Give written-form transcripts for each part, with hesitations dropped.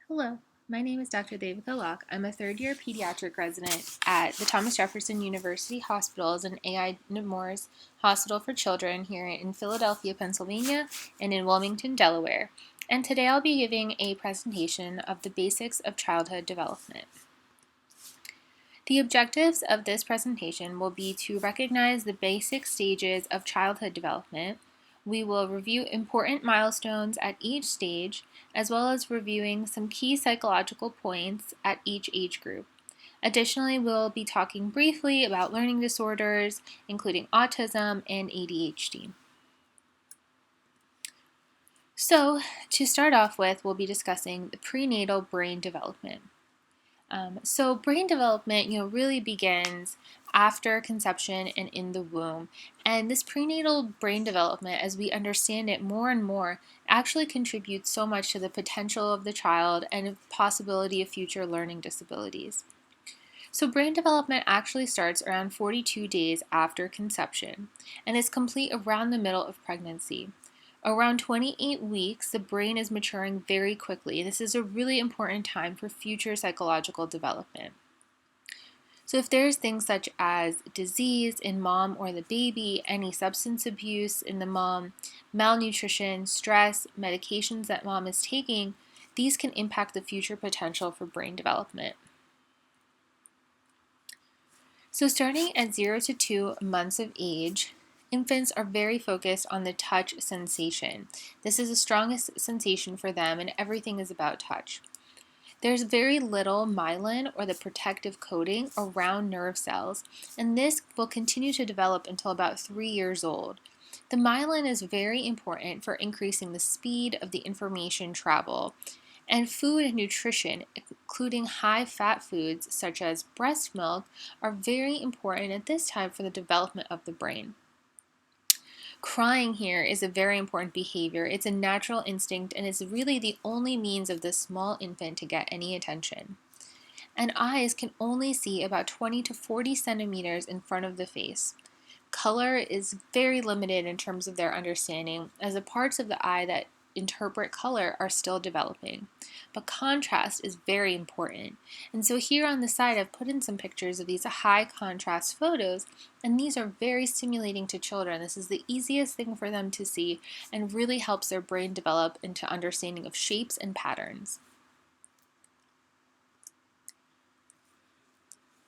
Hello, my name is Dr. Devika Locke. I'm a third-year pediatric resident at the Thomas Jefferson University Hospitals and AI Nemours Hospital for Children here in Philadelphia, Pennsylvania, and in Wilmington, Delaware. And today I'll be giving a presentation of the basics of childhood development. The objectives of this presentation will be to recognize the basic stages of childhood development. We will review important milestones at each stage, as well as reviewing some key psychological points at each age group. Additionally, we'll be talking briefly about learning disorders, including autism and ADHD. So, to start off with, we'll be discussing the prenatal brain development. So brain development, really begins after conception and in the womb. And this prenatal brain development, as we understand it more and more, actually contributes so much to the potential of the child and the possibility of future learning disabilities. So brain development actually starts around 42 days after conception and is complete around the middle of pregnancy. Around 28 weeks, the brain is maturing very quickly. This is a really important time for future psychological development. So if there's things such as disease in mom or the baby, any substance abuse in the mom, malnutrition, stress, medications that mom is taking, these can impact the future potential for brain development. So starting at 0 to 2 months of age, infants are very focused on the touch sensation. This is the strongest sensation for them, and everything is about touch. There's very little myelin, or the protective coating, around nerve cells, and this will continue to develop until about 3 years old. The myelin is very important for increasing the speed of the information travel. And food and nutrition, including high-fat foods such as breast milk, are very important at this time for the development of the brain. Crying here is a very important behavior. It's a natural instinct and is really the only means of this small infant to get any attention. And eyes can only see about 20 to 40 centimeters in front of the face. Color is very limited in terms of their understanding, as the parts of the eye that interpret color are still developing. But contrast is very important. And so here on the side, I've put in some pictures of these high contrast photos, and these are very stimulating to children. This is the easiest thing for them to see and really helps their brain develop into understanding of shapes and patterns.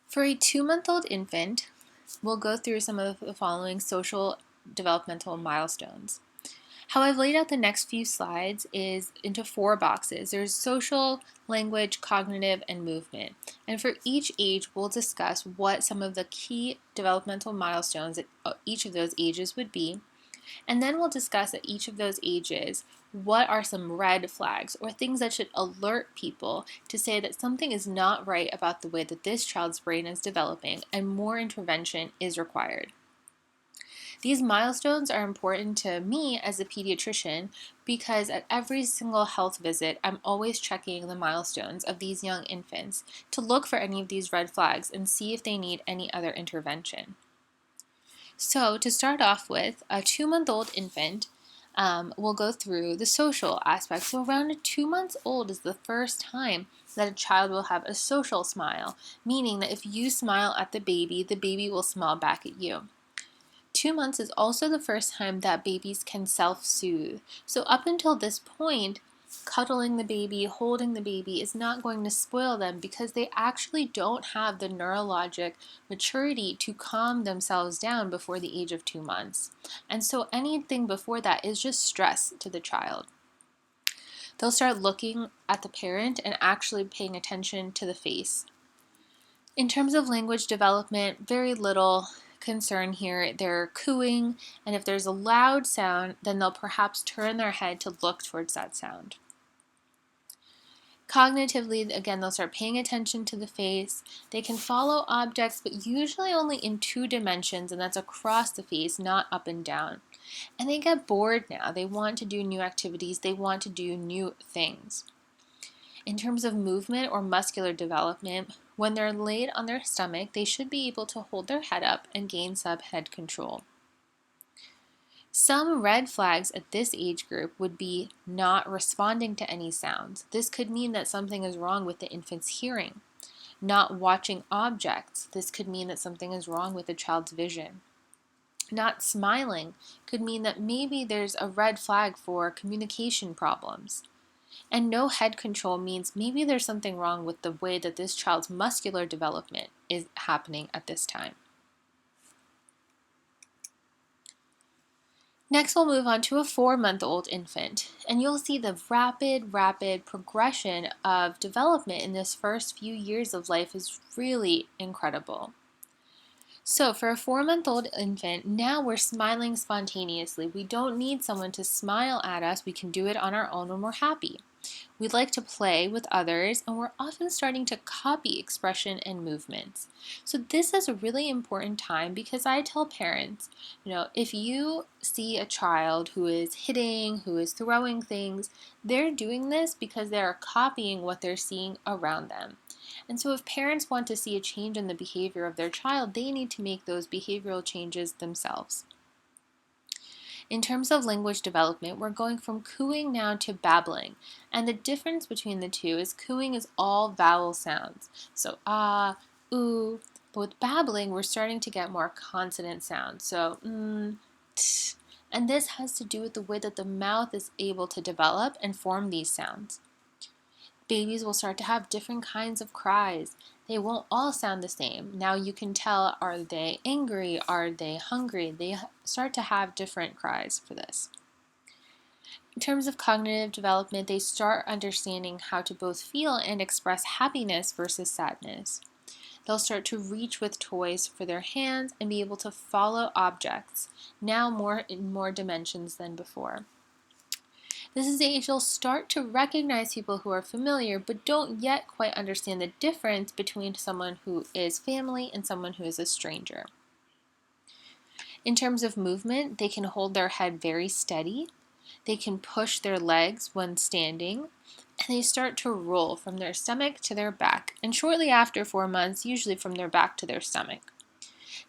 For a 2-month-old infant, we'll go through some of the following social developmental milestones. How I've laid out the next few slides is into 4 boxes. There's social, language, cognitive, and movement. And for each age, we'll discuss what some of the key developmental milestones at each of those ages would be. And then we'll discuss at each of those ages what are some red flags or things that should alert people to say that something is not right about the way that this child's brain is developing and more intervention is required. These milestones are important to me as a pediatrician because at every single health visit, I'm always checking the milestones of these young infants to look for any of these red flags and see if they need any other intervention. So to start off with, a 2-month-old infant will go through the social aspect. So around 2 months old is the first time that a child will have a social smile, meaning that if you smile at the baby will smile back at you. 2 months is also the first time that babies can self-soothe. So up until this point, cuddling the baby, holding the baby is not going to spoil them because they actually don't have the neurologic maturity to calm themselves down before the age of 2 months. And so anything before that is just stress to the child. They'll start looking at the parent and actually paying attention to the face. In terms of language development, very little concern here. They're cooing, and if there's a loud sound, then they'll perhaps turn their head to look towards that sound. Cognitively, again, they'll start paying attention to the face. They can follow objects, but usually only in 2 dimensions, and that's across the face, not up and down. And they get bored now. They want to do new activities. They want to do new things. In terms of movement or muscular development, when they're laid on their stomach, they should be able to hold their head up and gain sub-head control. Some red flags at this age group would be not responding to any sounds. This could mean that something is wrong with the infant's hearing. Not watching objects. This could mean that something is wrong with the child's vision. Not smiling could mean that maybe there's a red flag for communication problems. And no head control means maybe there's something wrong with the way that this child's muscular development is happening at this time. Next, we'll move on to a 4-month-old infant, and you'll see the rapid progression of development in this first few years of life is really incredible. So for a 4-month-old infant, now we're smiling spontaneously. We don't need someone to smile at us. We can do it on our own when we're happy. We like to play with others, and we're often starting to copy expression and movements. So this is a really important time because I tell parents, if you see a child who is hitting, who is throwing things, they're doing this because they're copying what they're seeing around them. And so if parents want to see a change in the behavior of their child, they need to make those behavioral changes themselves. In terms of language development, we're going from cooing now to babbling. And the difference between the two is cooing is all vowel sounds. So ah, ooh. But with babbling, we're starting to get more consonant sounds. So t. And this has to do with the way that the mouth is able to develop and form these sounds. Babies will start to have different kinds of cries. They won't all sound the same. Now you can tell, are they angry? Are they hungry? They start to have different cries for this. In terms of cognitive development, they start understanding how to both feel and express happiness versus sadness. They'll start to reach with toys for their hands and be able to follow objects, now in more dimensions than before. This is the age you'll start to recognize people who are familiar but don't yet quite understand the difference between someone who is family and someone who is a stranger. In terms of movement, they can hold their head very steady, they can push their legs when standing, and they start to roll from their stomach to their back, and shortly after 4 months, usually from their back to their stomach.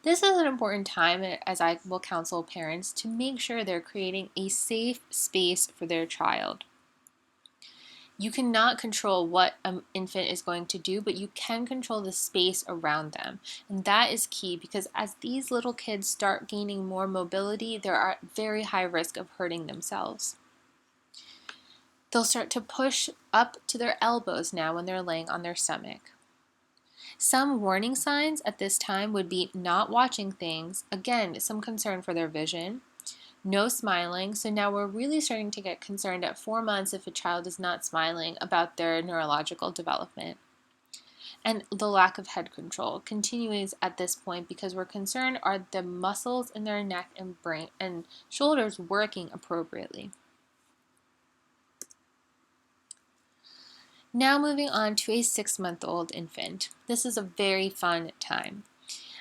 This is an important time, as I will counsel parents, to make sure they're creating a safe space for their child. You cannot control what an infant is going to do, but you can control the space around them. And that is key because as these little kids start gaining more mobility, they are at very high risk of hurting themselves. They'll start to push up to their elbows now when they're laying on their stomach. Some warning signs at this time would be not watching things, again, some concern for their vision, no smiling, so now we're really starting to get concerned at 4 months if a child is not smiling about their neurological development. And the lack of head control continues at this point because we're concerned are the muscles in their neck and brain and shoulders working appropriately. Now moving on to a 6-month-old infant. This is a very fun time.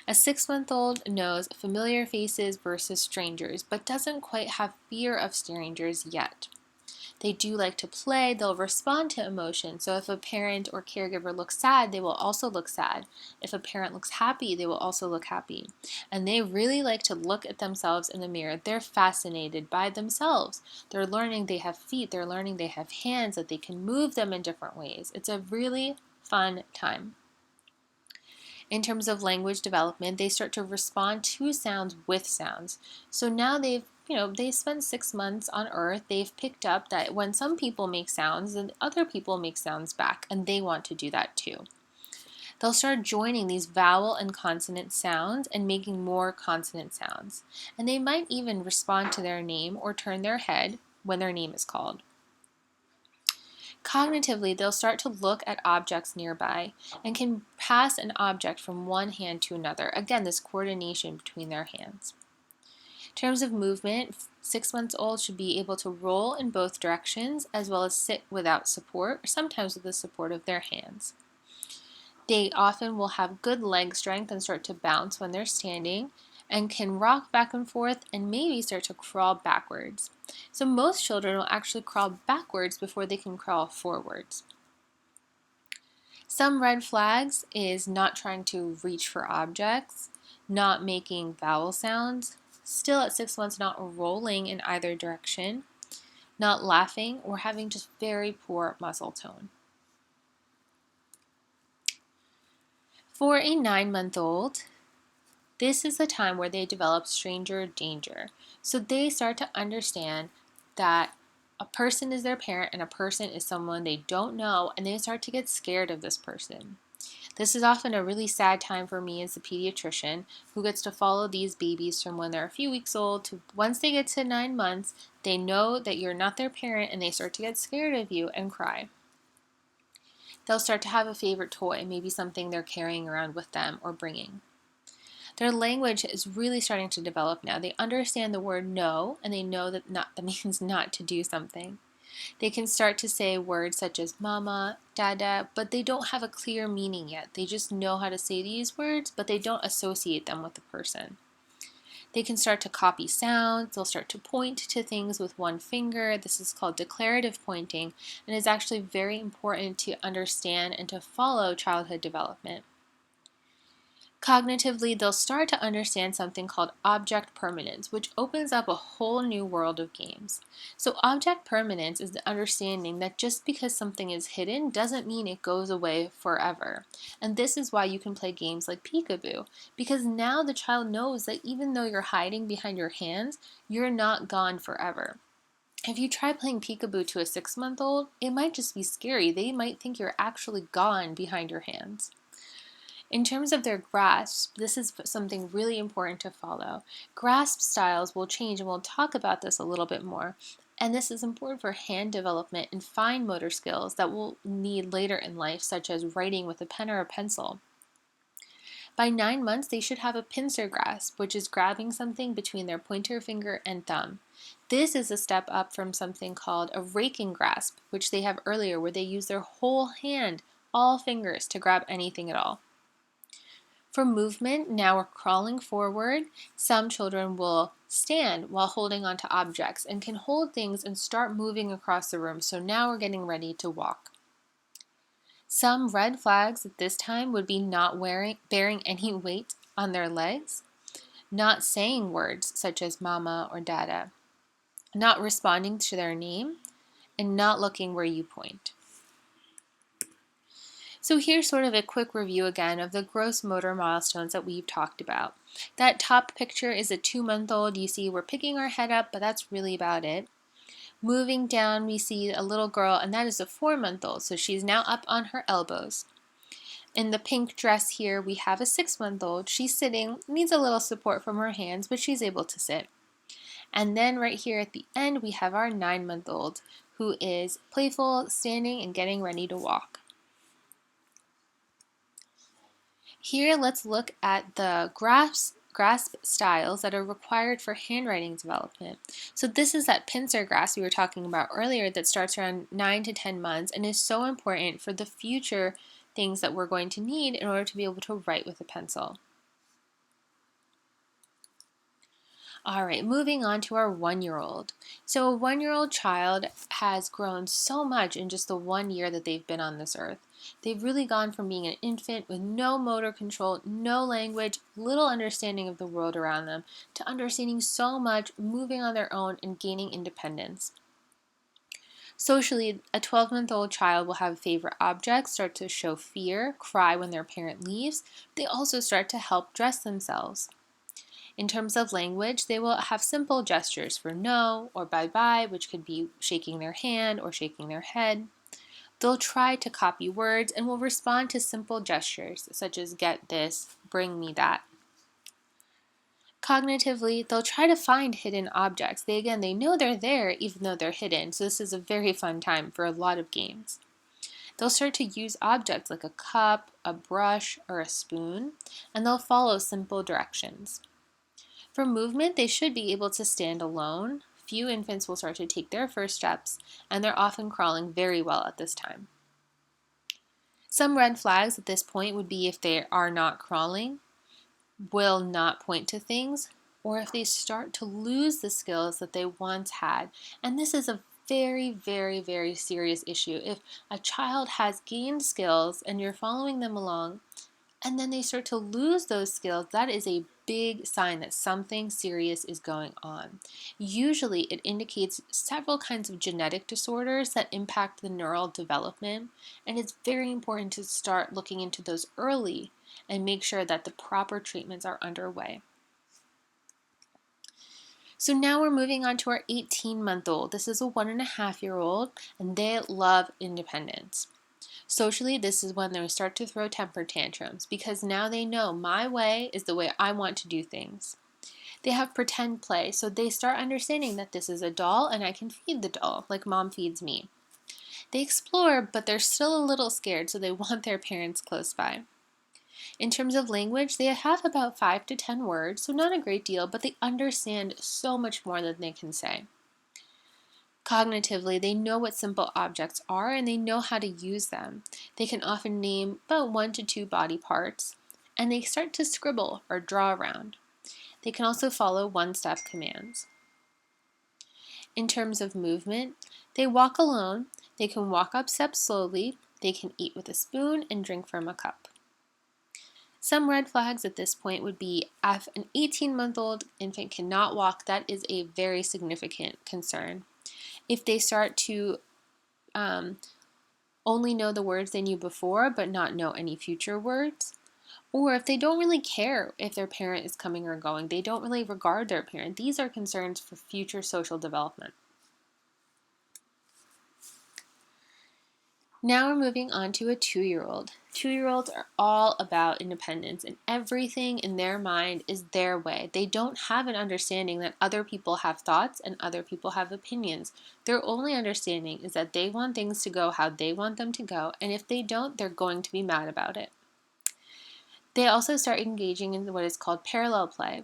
A 6-month-old knows familiar faces versus strangers, but doesn't quite have fear of strangers yet. They do like to play, they'll respond to emotion. So if a parent or caregiver looks sad, they will also look sad. If a parent looks happy, they will also look happy. And they really like to look at themselves in the mirror. They're fascinated by themselves. They're learning they have feet, they're learning they have hands, that they can move them in different ways. It's a really fun time. In terms of language development, they start to respond to sounds with sounds. So now they spent 6 months on Earth. They've picked up that when some people make sounds, then other people make sounds back, and they want to do that too. They'll start joining these vowel and consonant sounds and making more consonant sounds. And they might even respond to their name or turn their head when their name is called. Cognitively, they'll start to look at objects nearby and can pass an object from one hand to another. Again, this coordination between their hands. In terms of movement, 6 months old should be able to roll in both directions as well as sit without support, or sometimes with the support of their hands. They often will have good leg strength and start to bounce when they're standing and can rock back and forth and maybe start to crawl backwards. So most children will actually crawl backwards before they can crawl forwards. Some red flags is not trying to reach for objects, not making vowel sounds, still at 6 months not rolling in either direction, not laughing, or having just very poor muscle tone. For a 9-month-old, this is the time where they develop stranger danger. So they start to understand that a person is their parent and a person is someone they don't know, and they start to get scared of this person. This is often a really sad time for me as a pediatrician who gets to follow these babies from when they're a few weeks old to once they get to 9 months, they know that you're not their parent and they start to get scared of you and cry. They'll start to have a favorite toy, maybe something they're carrying around with them or bringing. Their language is really starting to develop now. They understand the word no, and they know that means not to do something. They can start to say words such as mama, dada, but they don't have a clear meaning yet. They just know how to say these words, but they don't associate them with the person. They can start to copy sounds. They'll start to point to things with one finger. This is called declarative pointing, and is actually very important to understand and to follow childhood development. Cognitively, they'll start to understand something called object permanence, which opens up a whole new world of games. So object permanence is the understanding that just because something is hidden doesn't mean it goes away forever. And this is why you can play games like peekaboo, because now the child knows that even though you're hiding behind your hands, you're not gone forever. If you try playing peekaboo to a 6-month-old, it might just be scary. They might think you're actually gone behind your hands. In terms of their grasp, this is something really important to follow. Grasp styles will change, and we'll talk about this a little bit more. And this is important for hand development and fine motor skills that we'll need later in life, such as writing with a pen or a pencil. By 9 months, they should have a pincer grasp, which is grabbing something between their pointer finger and thumb. This is a step up from something called a raking grasp, which they have earlier, where they use their whole hand, all fingers, to grab anything at all. For movement, now we're crawling forward. Some children will stand while holding onto objects and can hold things and start moving across the room. So now we're getting ready to walk. Some red flags at this time would be not bearing any weight on their legs, not saying words such as mama or dada, not responding to their name, and not looking where you point. So here's sort of a quick review again of the gross motor milestones that we've talked about. That top picture is a 2-month-old. You see we're picking our head up, but that's really about it. Moving down, we see a little girl, and that is a 4-month-old. So she's now up on her elbows. In the pink dress here, we have a 6-month-old. She's sitting, needs a little support from her hands, but she's able to sit. And then right here at the end, we have our 9-month-old, who is playful, standing, and getting ready to walk. Here, let's look at the grasp styles that are required for handwriting development. So this is that pincer grasp we were talking about earlier that starts around 9 to 10 months and is so important for the future things that we're going to need in order to be able to write with a pencil. All right, moving on to our 1-year-old. So a 1-year-old child has grown so much in just the 1 year that they've been on this earth. They've really gone from being an infant with no motor control, no language, little understanding of the world around them, to understanding so much, moving on their own, and gaining independence. Socially, a 12-month-old child will have favorite objects, start to show fear, cry when their parent leaves. They also start to help dress themselves. In terms of language, they will have simple gestures for no or bye-bye, which could be shaking their hand or shaking their head. They'll try to copy words and will respond to simple gestures, such as get this, bring me that. Cognitively, they'll try to find hidden objects. They know they're there even though they're hidden, so this is a very fun time for a lot of games. They'll start to use objects like a cup, a brush, or a spoon, and they'll follow simple directions. For movement, they should be able to stand alone. Few infants will start to take their first steps, and they're often crawling very well at this time. Some red flags at this point would be if they are not crawling, will not point to things, or if they start to lose the skills that they once had. And this is a very, very, very serious issue. If a child has gained skills and you're following them along, and then they start to lose those skills, that is a big sign that something serious is going on. Usually, it indicates several kinds of genetic disorders that impact the neural development, and it's very important to start looking into those early and make sure that the proper treatments are underway. So now we're moving on to our 18-month-old. This is a 1.5-year-old, and they love independence. Socially, this is when they start to throw temper tantrums because now they know my way is the way I want to do things. They have pretend play, so they start understanding that this is a doll and I can feed the doll like mom feeds me. They explore, but they're still a little scared, so they want their parents close by. In terms of language, they have about 5 to 10 words, so not a great deal, but they understand so much more than they can say. Cognitively, they know what simple objects are and they know how to use them. They can often name about 1 to 2 body parts, and they start to scribble or draw around. They can also follow one-step commands. In terms of movement, they walk alone, they can walk up steps slowly, they can eat with a spoon and drink from a cup. Some red flags at this point would be if an 18-month-old infant cannot walk, that is a very significant concern. If they start to only know the words they knew before but not know any future words, or if they don't really care if their parent is coming or going, they don't really regard their parent, these are concerns for future social development. Now we're moving on to a 2-year-old. 2-year-olds are all about independence, and everything in their mind is their way. They don't have an understanding that other people have thoughts and other people have opinions. Their only understanding is that they want things to go how they want them to go, and if they don't, they're going to be mad about it. They also start engaging in what is called parallel play.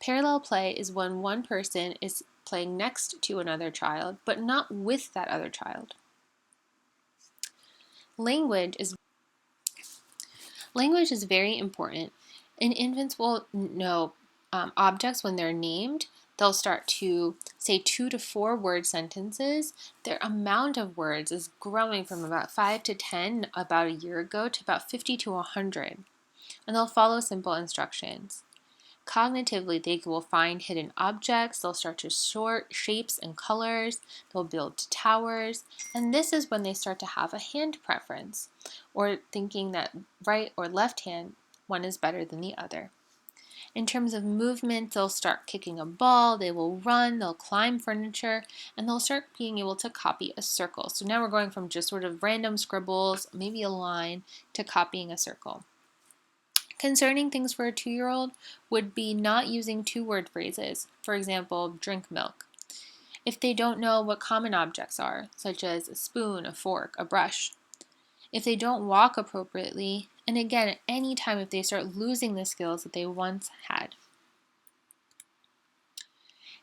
Parallel play is when one person is playing next to another child, but not with that other child. Language is very important, and infants will know objects when they're named. They'll start to say 2 to 4 word sentences. Their amount of words is growing from about 5 to 10 about a year ago to about 50 to 100, and they'll follow simple instructions. Cognitively, they will find hidden objects, they'll start to sort shapes and colors, they'll build towers, and this is when they start to have a hand preference, or thinking that right or left hand, one is better than the other. In terms of movement, they'll start kicking a ball, they will run, they'll climb furniture, and they'll start being able to copy a circle. So now we're going from just sort of random scribbles, maybe a line, to copying a circle. Concerning things for a 2-year-old would be not using 2-word phrases, for example, drink milk. If they don't know what common objects are, such as a spoon, a fork, a brush. If they don't walk appropriately, and again, at any time if they start losing the skills that they once had.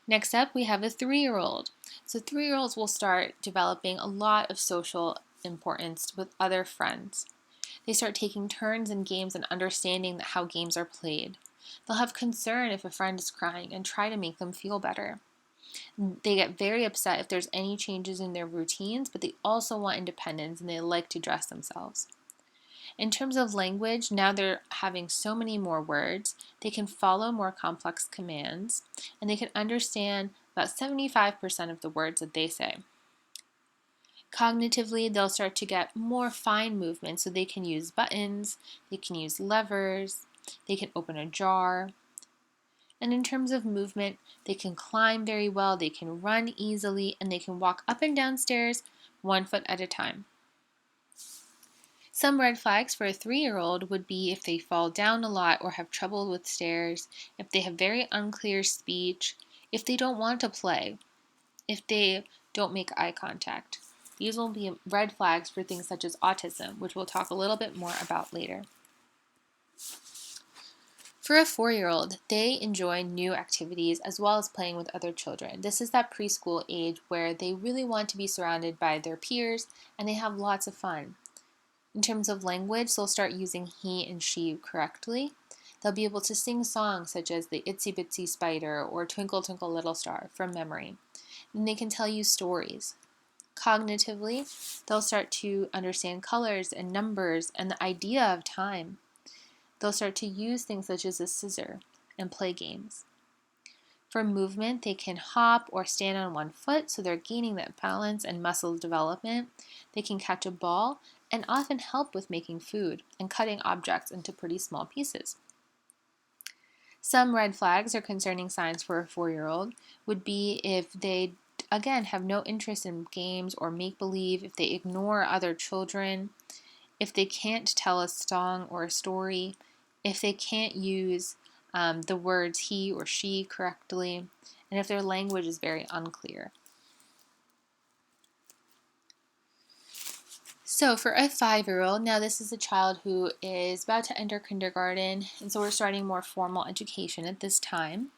Next up, we have a 3-year-old. So 3-year-olds will start developing a lot of social importance with other friends. They start taking turns in games and understanding how games are played. They'll have concern if a friend is crying and try to make them feel better. They get very upset if there's any changes in their routines, but they also want independence and they like to dress themselves. In terms of language, now they're having so many more words, they can follow more complex commands, and they can understand about 75% of the words that they say. Cognitively, they'll start to get more fine movements, so they can use buttons, they can use levers, they can open a jar. And in terms of movement, they can climb very well, they can run easily, and they can walk up and down stairs 1 foot at a time. Some red flags for a 3-year-old would be if they fall down a lot or have trouble with stairs, if they have very unclear speech, if they don't want to play, if they don't make eye contact. These will be red flags for things such as autism, which we'll talk a little bit more about later. For a 4-year-old, they enjoy new activities as well as playing with other children. This is that preschool age where they really want to be surrounded by their peers and they have lots of fun. In terms of language, they'll start using he and she correctly. They'll be able to sing songs such as the Itsy Bitsy Spider or Twinkle Twinkle Little Star from memory. And they can tell you stories. Cognitively, they'll start to understand colors and numbers and the idea of time. They'll start to use things such as a scissor. and play games. For movement, they can hop or stand on one foot, so they're gaining that balance and muscle development. They can catch a ball and often help with making food and cutting objects into pretty small pieces. Some red flags or concerning signs for a 4-year-old would be if they, again, have no interest in games or make believe, if they ignore other children, if they can't tell a song or a story, if they can't use the words he or she correctly, and if their language is very unclear. So for a 5-year-old, now this is a child who is about to enter kindergarten, and so we're starting more formal education at this time.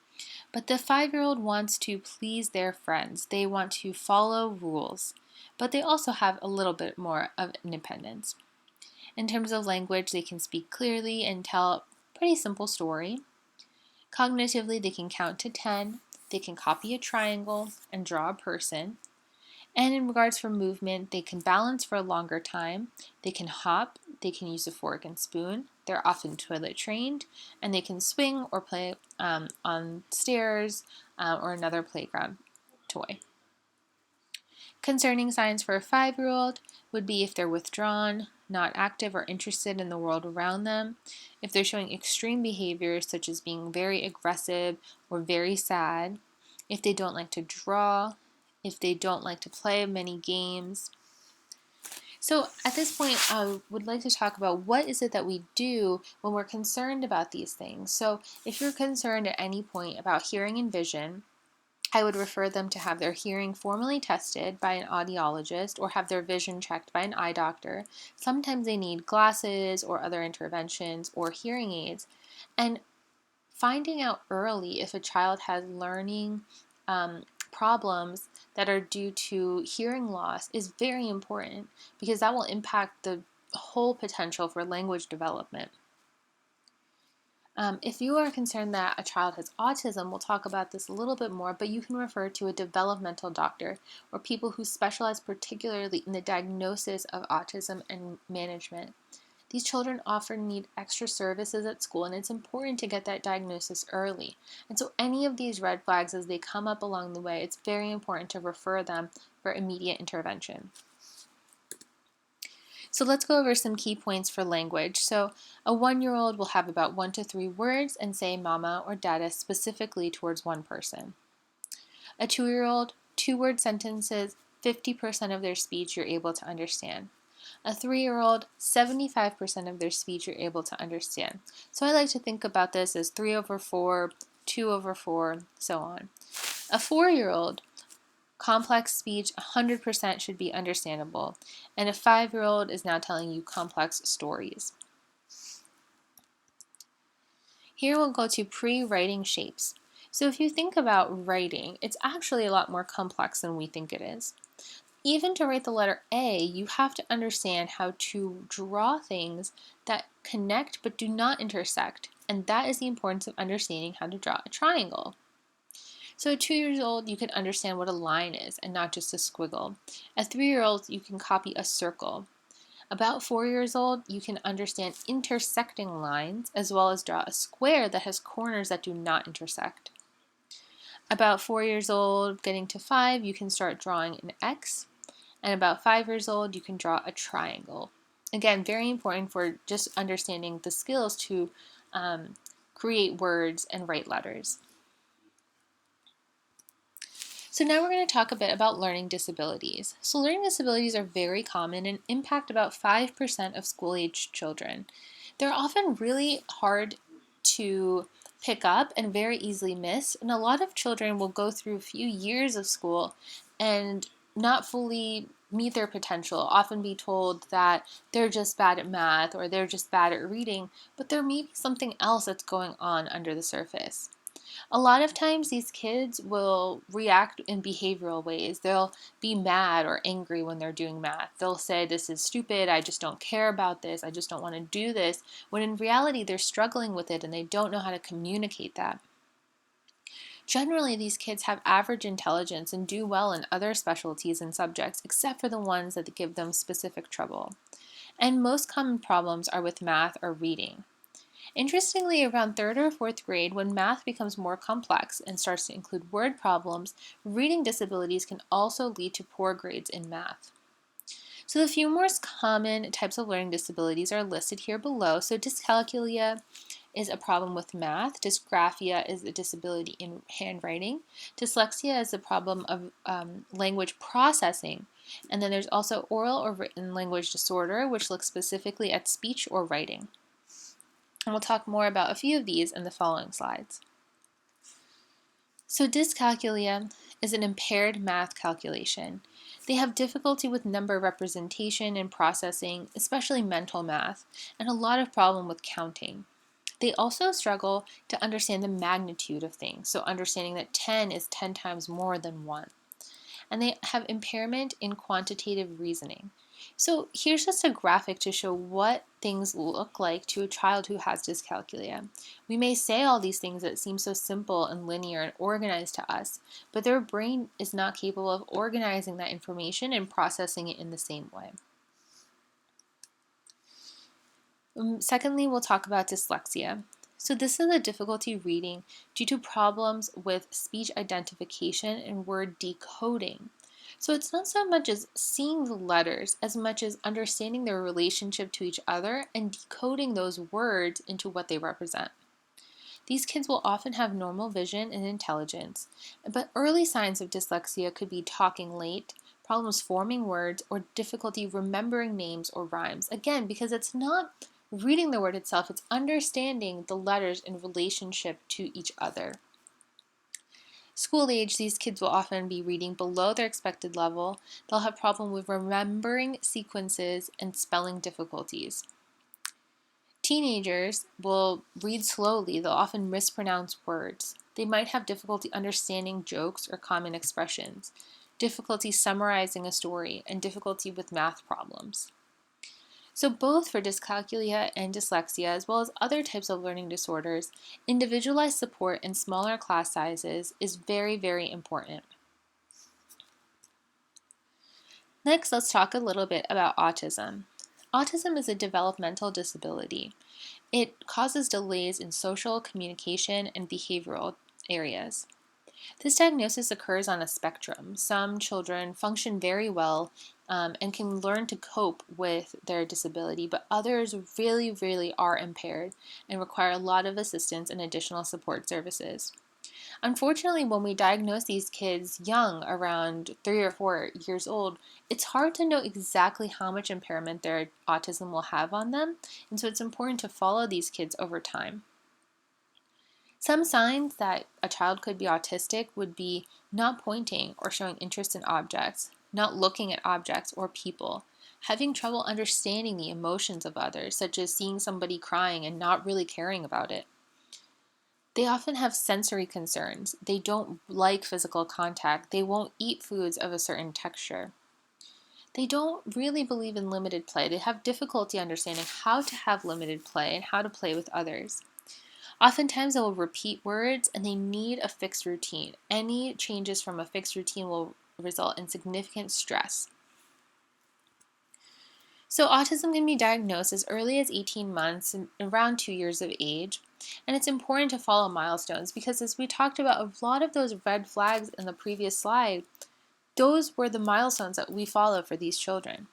But the 5-year-old wants to please their friends. They want to follow rules, but they also have a little bit more of independence. In terms of language, they can speak clearly and tell a pretty simple story. Cognitively, they can count to 10, they can copy a triangle and draw a person. And in regards for movement, they can balance for a longer time, they can hop, they can use a fork and spoon, they're often toilet trained, and they can swing or play on stairs or another playground toy. Concerning signs for a 5-year-old would be if they're withdrawn, not active or interested in the world around them, if they're showing extreme behaviors such as being very aggressive or very sad, if they don't like to draw, if they don't like to play many games. So at this point, I would like to talk about what is it that we do when we're concerned about these things. So if you're concerned at any point about hearing and vision, I would refer them to have their hearing formally tested by an audiologist or have their vision checked by an eye doctor. Sometimes they need glasses or other interventions or hearing aids. And finding out early if a child has learning problems that are due to hearing loss is very important because that will impact the whole potential for language development. If you are concerned that a child has autism, we'll talk about this a little bit more, but you can refer to a developmental doctor or people who specialize particularly in the diagnosis of autism and management. These children often need extra services at school, and it's important to get that diagnosis early. And so any of these red flags as they come up along the way, it's very important to refer them for immediate intervention. So let's go over some key points for language. So a 1-year-old will have about 1 to 3 words and say mama or dada specifically towards one person. A 2-year-old, 2-word sentences, 50% of their speech you're able to understand. A 3-year-old, 75% of their speech you're able to understand. So I like to think about this as 3/4, 2/4, so on. A 4-year-old, complex speech 100% should be understandable, and a 5-year-old is now telling you complex stories. Here we'll go to pre-writing shapes. So if you think about writing, it's actually a lot more complex than we think it is. Even to write the letter A, you have to understand how to draw things that connect but do not intersect, and that is the importance of understanding how to draw a triangle. So at 2 years old, you can understand what a line is and not just a squiggle. At 3-year-olds, you can copy a circle. About 4 years old, you can understand intersecting lines as well as draw a square that has corners that do not intersect. About 4 years old, getting to 5, you can start drawing an X. And about 5 years old, you can draw a triangle. Again, very important for just understanding the skills to create words and write letters. So now we're going to talk a bit about learning disabilities. So learning disabilities are very common and impact about 5% of school-aged children. They're often really hard to pick up and very easily missed, and a lot of children will go through a few years of school and not fully meet their potential, often be told that they're just bad at math or they're just bad at reading, but there may be something else that's going on under the surface. A lot of times these kids will react in behavioral ways. They'll be mad or angry when they're doing math. They'll say, this is stupid, I just don't care about this, I just don't want to do this, when in reality they're struggling with it and they don't know how to communicate that. Generally, these kids have average intelligence and do well in other specialties and subjects, except for the ones that give them specific trouble. And most common problems are with math or reading. Interestingly, around third or fourth grade, when math becomes more complex and starts to include word problems, reading disabilities can also lead to poor grades in math. So the few most common types of learning disabilities are listed here below. So dyscalculia is a problem with math. Dysgraphia is a disability in handwriting. Dyslexia is a problem of language processing. And then there's also oral or written language disorder, which looks specifically at speech or writing. And we'll talk more about a few of these in the following slides. So dyscalculia is an impaired math calculation. They have difficulty with number representation and processing, especially mental math, and a lot of problem with counting. They also struggle to understand the magnitude of things, so understanding that 10 is 10 times more than 1. And they have impairment in quantitative reasoning. So here's just a graphic to show what things look like to a child who has dyscalculia. We may say all these things that seem so simple and linear and organized to us, but their brain is not capable of organizing that information and processing it in the same way. Secondly, we'll talk about dyslexia. So this is a difficulty reading due to problems with speech identification and word decoding. So it's not so much as seeing the letters as much as understanding their relationship to each other and decoding those words into what they represent. These kids will often have normal vision and intelligence, but early signs of dyslexia could be talking late, problems forming words, or difficulty remembering names or rhymes. Again, because it's not reading the word itself, it's understanding the letters in relationship to each other. School age, these kids will often be reading below their expected level. They'll have problem with remembering sequences and spelling difficulties. Teenagers will read slowly. They'll often mispronounce words. They might have difficulty understanding jokes or common expressions, difficulty summarizing a story, and difficulty with math problems. So both for dyscalculia and dyslexia, as well as other types of learning disorders, individualized support and smaller class sizes is very, very important. Next, let's talk a little bit about autism. Autism is a developmental disability. It causes delays in social, communication, and behavioral areas. This diagnosis occurs on a spectrum. Some children function very well and can learn to cope with their disability, but others really, really are impaired and require a lot of assistance and additional support services. Unfortunately, when we diagnose these kids young, around 3 or 4 years old, it's hard to know exactly how much impairment their autism will have on them, and so it's important to follow these kids over time. Some signs that a child could be autistic would be not pointing or showing interest in objects, not looking at objects or people, having trouble understanding the emotions of others, such as seeing somebody crying and not really caring about it. They often have sensory concerns. They don't like physical contact. They won't eat foods of a certain texture. They don't really believe in limited play. They have difficulty understanding how to have limited play and how to play with others. Oftentimes, they will repeat words and they need a fixed routine. Any changes from a fixed routine will result in significant stress. So, autism can be diagnosed as early as 18 months and around 2 years of age. And it's important to follow milestones because, as we talked about, a lot of those red flags in the previous slide, those were the milestones that we follow for these children.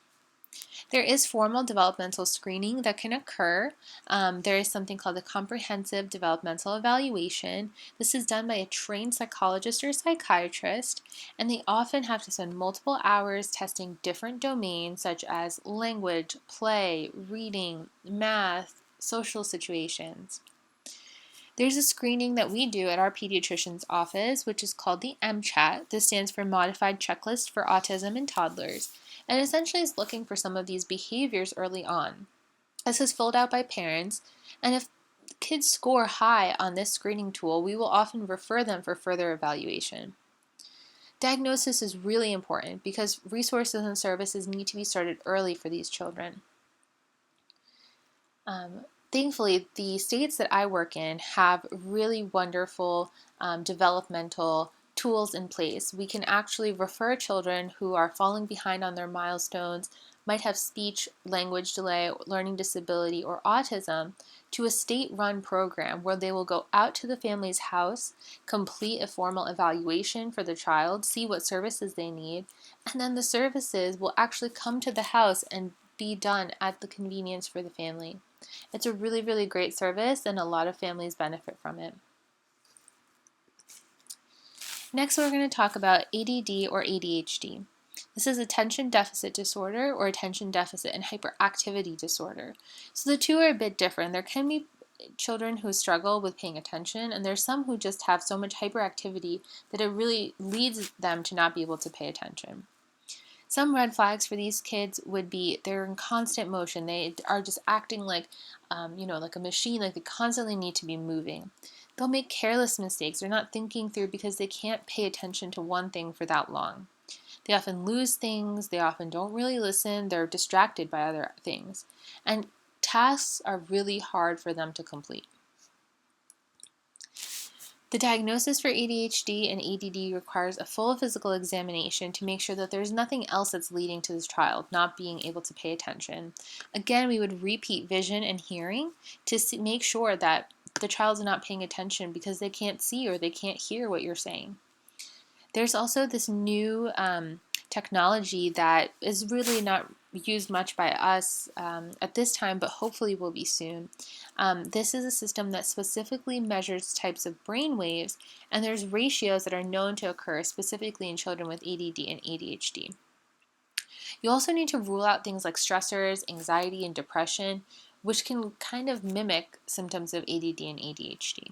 There is formal developmental screening that can occur. There is something called a comprehensive developmental evaluation. This is done by a trained psychologist or psychiatrist, and they often have to spend multiple hours testing different domains such as language, play, reading, math, social situations. There's a screening that we do at our pediatrician's office, which is called the MCHAT. This stands for Modified Checklist for Autism in Toddlers, and essentially is looking for some of these behaviors early on. This is filled out by parents, and if kids score high on this screening tool, we will often refer them for further evaluation. Diagnosis is really important because resources and services need to be started early for these children. Thankfully, the states that I work in have really wonderful developmental tools in place. We can actually refer children who are falling behind on their milestones might have speech, language delay, learning disability, or autism, to a state-run program where they will go out to the family's house, complete a formal evaluation for the child, see what services they need, and then the services will actually come to the house and be done at the convenience for the family. It's a really, really great service, and a lot of families benefit from it. Next, we're going to talk about ADD or ADHD. This is attention deficit disorder or attention deficit and hyperactivity disorder. So the two are a bit different. There can be children who struggle with paying attention, and there's some who just have so much hyperactivity that it really leads them to not be able to pay attention. Some red flags for these kids would be they're in constant motion. They are just acting like, like a machine, like they constantly need to be moving. They'll make careless mistakes. They're not thinking through because they can't pay attention to one thing for that long. They often lose things. They often don't really listen. They're distracted by other things. And tasks are really hard for them to complete. The diagnosis for ADHD and ADD requires a full physical examination to make sure that there's nothing else that's leading to this child not being able to pay attention. Again, we would repeat vision and hearing to make sure that the child's not paying attention because they can't see or they can't hear what you're saying. There's also this new technology that is really not used much by us at this time, but hopefully will be soon. This is a system that specifically measures types of brain waves, and there's ratios that are known to occur specifically in children with ADD and ADHD. You also need to rule out things like stressors, anxiety, and depression, which can kind of mimic symptoms of ADD and ADHD.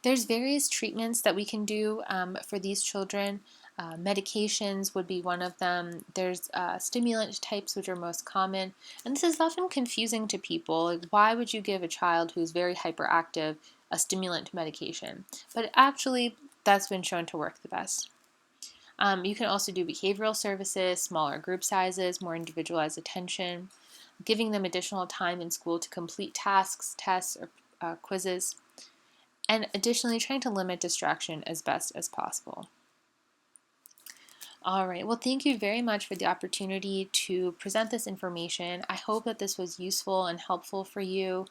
There's various treatments that we can do for these children. Medications would be one of them. There's stimulant types, which are most common. And this is often confusing to people. Like, why would you give a child who's very hyperactive a stimulant medication? But actually, that's been shown to work the best. You can also do behavioral services, smaller group sizes, more individualized attention, giving them additional time in school to complete tasks, tests, or quizzes, and additionally trying to limit distraction as best as possible. All right, well, thank you very much for the opportunity to present this information. I hope that this was useful and helpful for you.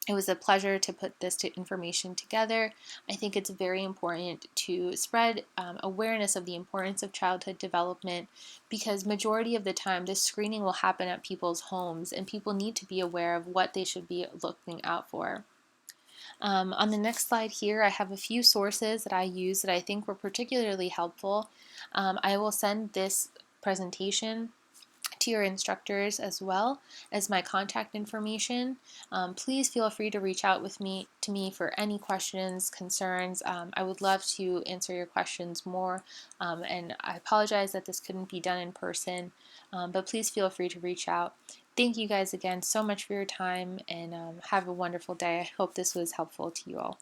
It was a pleasure to put this information together. I think it's very important to spread awareness of the importance of childhood development, because majority of the time this screening will happen at people's homes and people need to be aware of what they should be looking out for. On the next slide here, I have a few sources that I use that I think were particularly helpful. I will send this presentation to your instructors as well as my contact information. Please feel free to reach out to me for any questions, concerns. I would love to answer your questions more, and I apologize that this couldn't be done in person, but please feel free to reach out. Thank you guys again so much for your time, and have a wonderful day. I hope this was helpful to you all.